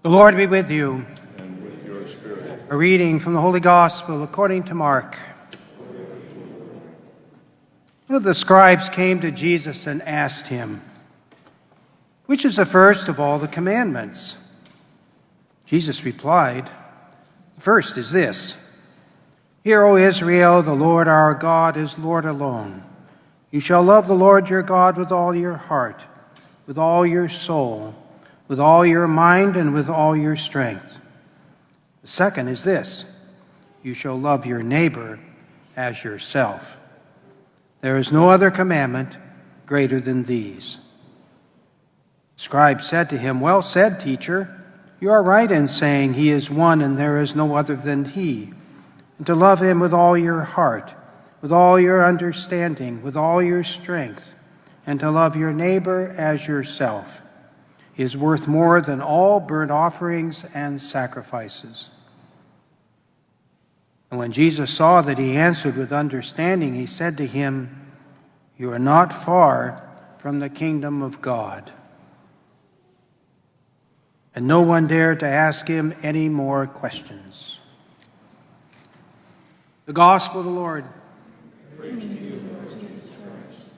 The Lord be with you. And with your spirit. A reading from the Holy Gospel according to Mark. One of the scribes came to Jesus and asked him, "Which is the first of all the commandments?" Jesus replied, "The first is this: Hear, O Israel, the Lord our God is Lord alone. You shall love the Lord your God with all your heart, with all your soul, with all your mind, and with all your strength. The second is this: you shall love your neighbor as yourself. There is no other commandment greater than these." The scribe said to him, "Well said, teacher. You are right in saying he is one and there is no other than he, and to love him with all your heart, with all your understanding, with all your strength, and to love your neighbor as yourself is worth more than all burnt offerings and sacrifices." And when Jesus saw that he answered with understanding, he said to him, "You are not far from the kingdom of God." And no one dared to ask him any more questions. The Gospel of the Lord. Praise to you, Lord Jesus Christ.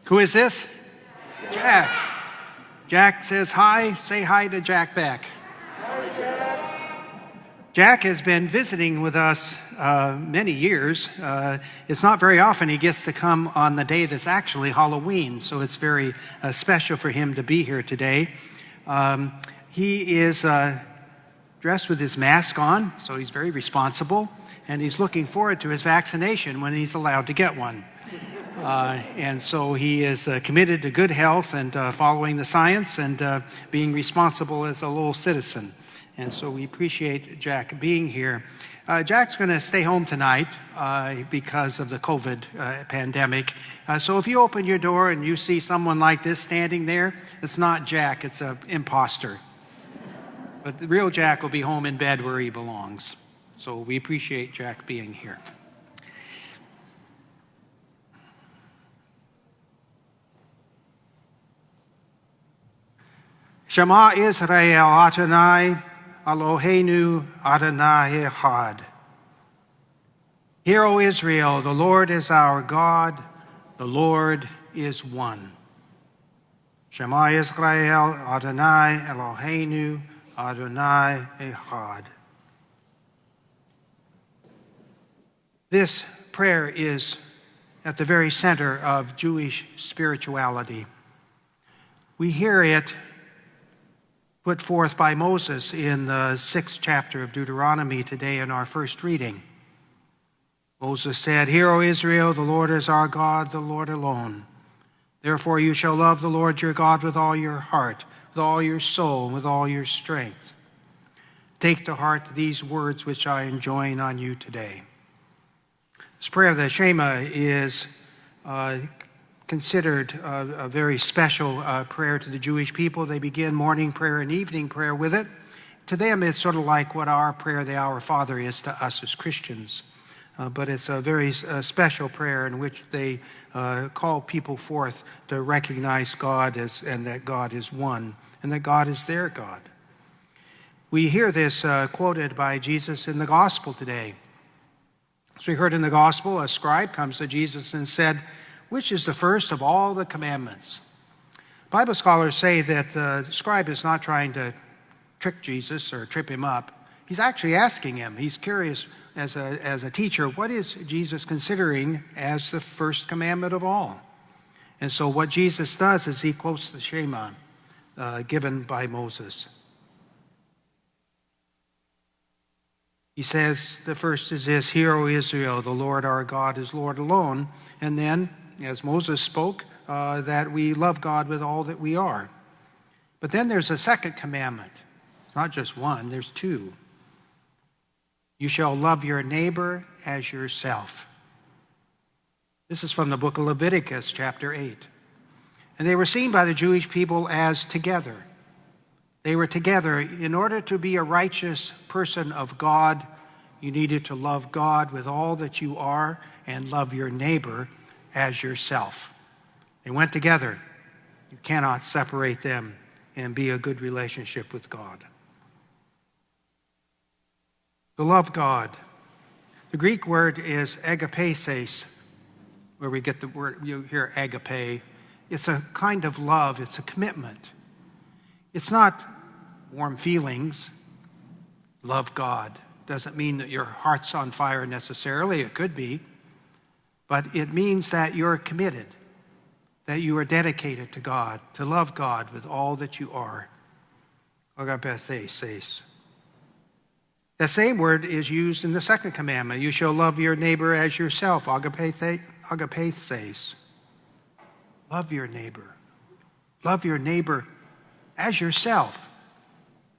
Who is this? Jack. Jack says hi. Say hi to Jack back. Hi, Jack. Jack has been visiting with us many years. It's not very often he gets to come on the day that's actually Halloween, so it's very special for him to be here today. He is dressed with his mask on, so he's very responsible, and he's looking forward to his vaccination when he's allowed to get one. And so he is committed to good health and following the science and being responsible as a Lowell citizen. And so we appreciate Jack being here. Jack's going to stay home tonight because of the COVID pandemic. So if you open your door and you see someone like this standing there, it's not Jack, it's an imposter. But the real Jack will be home in bed where he belongs. So we appreciate Jack being here. Shema Israel Adonai Eloheinu Adonai Echad. Hear, O Israel, the Lord is our God, the Lord is one. Shema Israel Adonai Eloheinu Adonai Echad. This prayer is at the very center of Jewish spirituality. We hear it put forth by Moses in the 6th chapter of Deuteronomy today in our first reading. Moses said, "Hear, O Israel, the Lord is our God, the Lord alone. Therefore you shall love the Lord your God with all your heart, with all your soul, and with all your strength. Take to heart these words which I enjoin on you today." This prayer of the Shema is considered a very special prayer to the Jewish people. They begin morning prayer and evening prayer with it. To them, it's sort of like what our prayer, the Our Father, is to us as Christians. But it's a very special prayer in which they call people forth to recognize God and that God is one, and that God is their God. We hear this quoted by Jesus in the gospel today. As we heard in the gospel, a scribe comes to Jesus and said, "Which is the first of all the commandments?" Bible scholars say that the scribe is not trying to trick Jesus or trip him up. He's actually asking him. He's curious as a teacher, what is Jesus considering as the first commandment of all? And so what Jesus does is he quotes the Shema given by Moses. He says the first is this: "Hear, O Israel, the Lord our God is Lord alone." And then, as Moses spoke, that we love God with all that we are. But then there's a second commandment. It's not just one, there's two. You shall love your neighbor as yourself. This is from the book of Leviticus, chapter 8. And they were seen by the Jewish people as together. They were together. In order to be a righteous person of God, you needed to love God with all that you are and love your neighbor as yourself. They went together. You cannot separate them and be a good relationship with God. To love God. The Greek word is agapeses, where we get the word, you hear agape. It's a kind of love. It's a commitment. It's not warm feelings. Love God. Doesn't mean that your heart's on fire necessarily. It could be. But it means that you're committed, that you are dedicated to God, to love God with all that you are. Agapeses. That same word is used in the second commandment. You shall love your neighbor as yourself. Agapeses. Love your neighbor. Love your neighbor as yourself,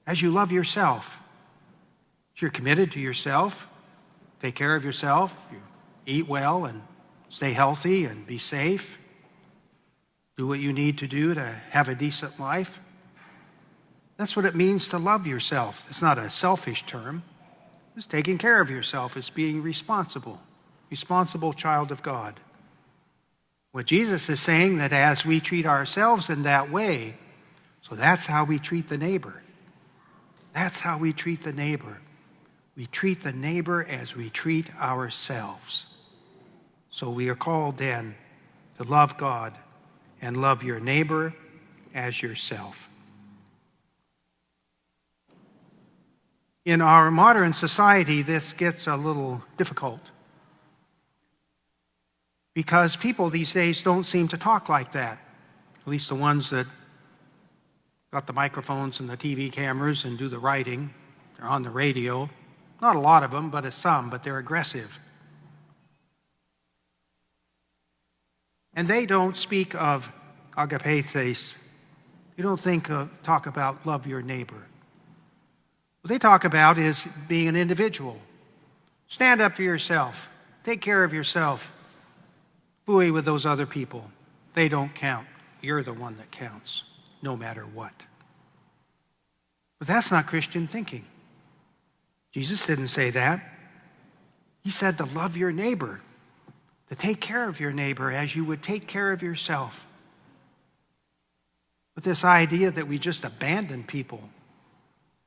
as you love yourself. If you're committed to yourself, take care of yourself, you eat well and stay healthy and be safe, do what you need to do to have a decent life. That's what it means to love yourself. It's not a selfish term. It's taking care of yourself. It's being responsible child of God. What Jesus is saying, that as we treat ourselves in that way, so that's how we treat the neighbor. That's how we treat the neighbor. We treat the neighbor as we treat ourselves. So we are called then to love God and love your neighbor as yourself. In our modern society, this gets a little difficult because people these days don't seem to talk like that, at least the ones that got the microphones and the TV cameras and do the writing. They're on the radio. Not a lot of them, but some, but they're aggressive. And they don't speak of agapeses. They don't talk about love your neighbor. What they talk about is being an individual. Stand up for yourself. Take care of yourself. Buoy with those other people. They don't count. You're the one that counts, no matter what. But that's not Christian thinking. Jesus didn't say that. He said to love your neighbor, to take care of your neighbor as you would take care of yourself. But this idea that we just abandon people,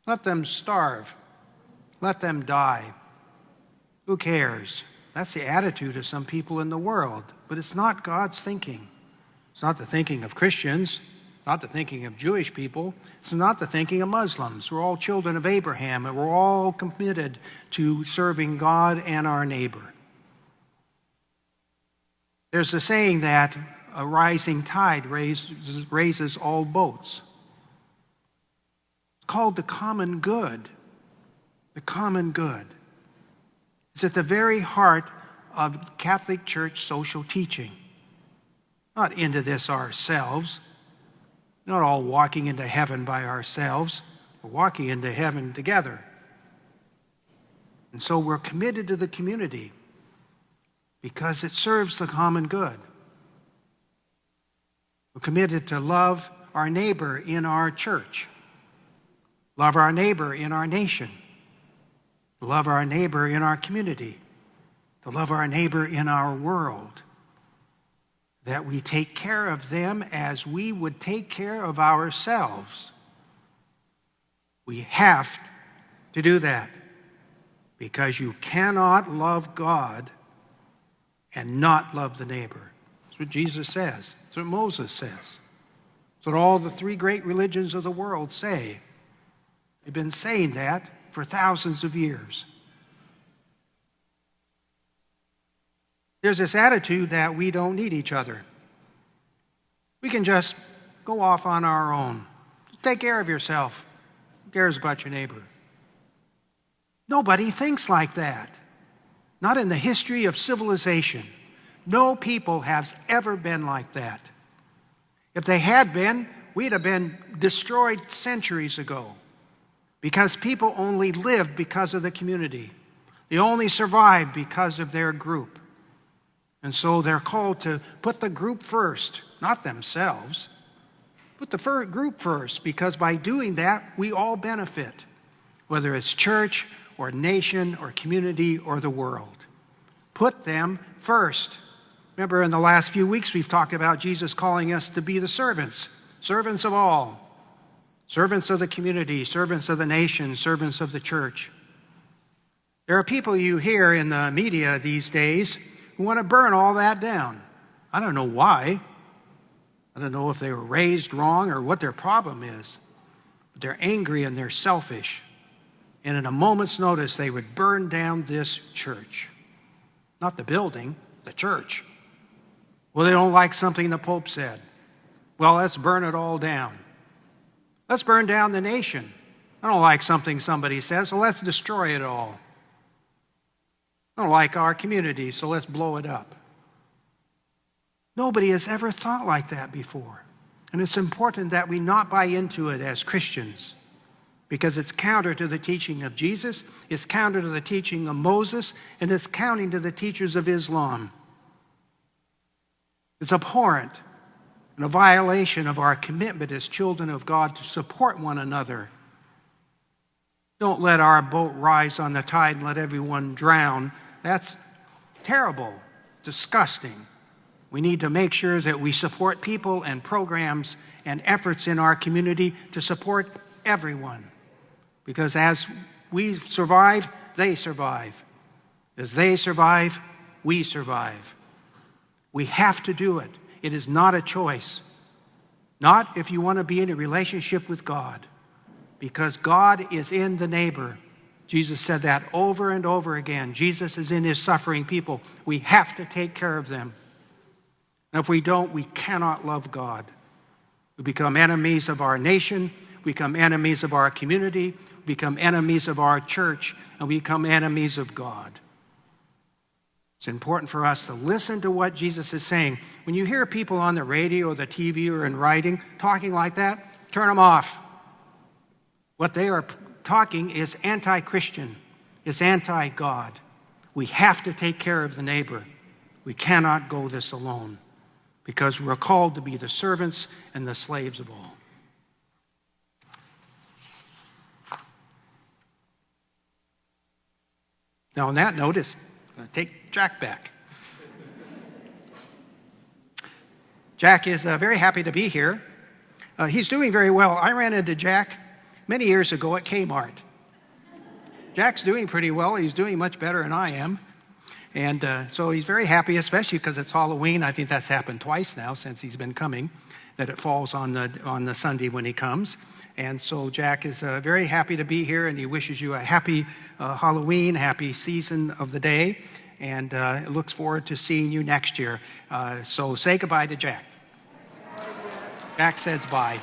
let them starve, let them die, who cares? That's the attitude of some people in the world, but it's not God's thinking. It's not the thinking of Christians, not the thinking of Jewish people. It's not the thinking of Muslims. We're all children of Abraham, and we're all committed to serving God and our neighbor. There's a saying that a rising tide raises all boats. It's called the common good. The common good. It's at the very heart of Catholic Church social teaching. Not into this ourselves. Not all walking into heaven by ourselves. We're walking into heaven together. And so we're committed to the community because it serves the common good. We're committed to love our neighbor in our church, love our neighbor in our nation, to love our neighbor in our community, to love our neighbor in our world, that we take care of them as we would take care of ourselves. We have to do that because you cannot love God and not love the neighbor. That's what Jesus says. That's what Moses says. That's what all the three great religions of the world say. They've been saying that for thousands of years. There's this attitude that we don't need each other. We can just go off on our own. Take care of yourself. Who cares about your neighbor? Nobody thinks like that. Not in the history of civilization. No people has ever been like that. If they had been, we'd have been destroyed centuries ago, because people only lived because of the community. They only survived because of their group. And so they're called to put the group first, not themselves. Put the group first, because by doing that, we all benefit, whether it's church or nation or community or the world. Put them first. Remember, in the last few weeks, we've talked about Jesus calling us to be the servants of all, servants of the community, servants of the nation, servants of the church. There are people you hear in the media these days who want to burn all that down. I don't know why. I don't know if they were raised wrong or what their problem is. But they're angry and they're selfish. And in a moment's notice, they would burn down this church. Not the building, the church. Well, they don't like something the Pope said. Well, let's burn it all down. Let's burn down the nation. I don't like something somebody says, so let's destroy it all. I don't like our community, so let's blow it up. Nobody has ever thought like that before. And it's important that we not buy into it as Christians, because it's counter to the teaching of Jesus, it's counter to the teaching of Moses, and it's counter to the teachers of Islam. It's abhorrent and a violation of our commitment as children of God to support one another. Don't let our boat rise on the tide and let everyone drown. That's terrible, disgusting. We need to make sure that we support people and programs and efforts in our community to support everyone. Because as we survive, they survive. As they survive, we survive. We have to do it. It is not a choice. Not if you want to be in a relationship with God. Because God is in the neighbor. Jesus said that over and over again. Jesus is in his suffering people. We have to take care of them. And if we don't, we cannot love God. We become enemies of our nation. We become enemies of our community. We become enemies of our church. And we become enemies of God. It's important for us to listen to what Jesus is saying. When you hear people on the radio or the TV or in writing talking like that, turn them off. What they are talking is anti-Christian. It's anti-God. We have to take care of the neighbor. We cannot go this alone, because we're called to be the servants and the slaves of all. Now, on that note, I'm going to take Jack back. Jack is very happy to be here. He's doing very well. I ran into Jack many years ago at Kmart. Jack's doing pretty well. He's doing much better than I am. And so he's very happy, especially because it's Halloween. I think that's happened twice now since he's been coming, that it falls on the Sunday when he comes. And so Jack is very happy to be here, and he wishes you a happy Halloween, happy season of the day, and looks forward to seeing you next year. So say goodbye to Jack. Jack says bye.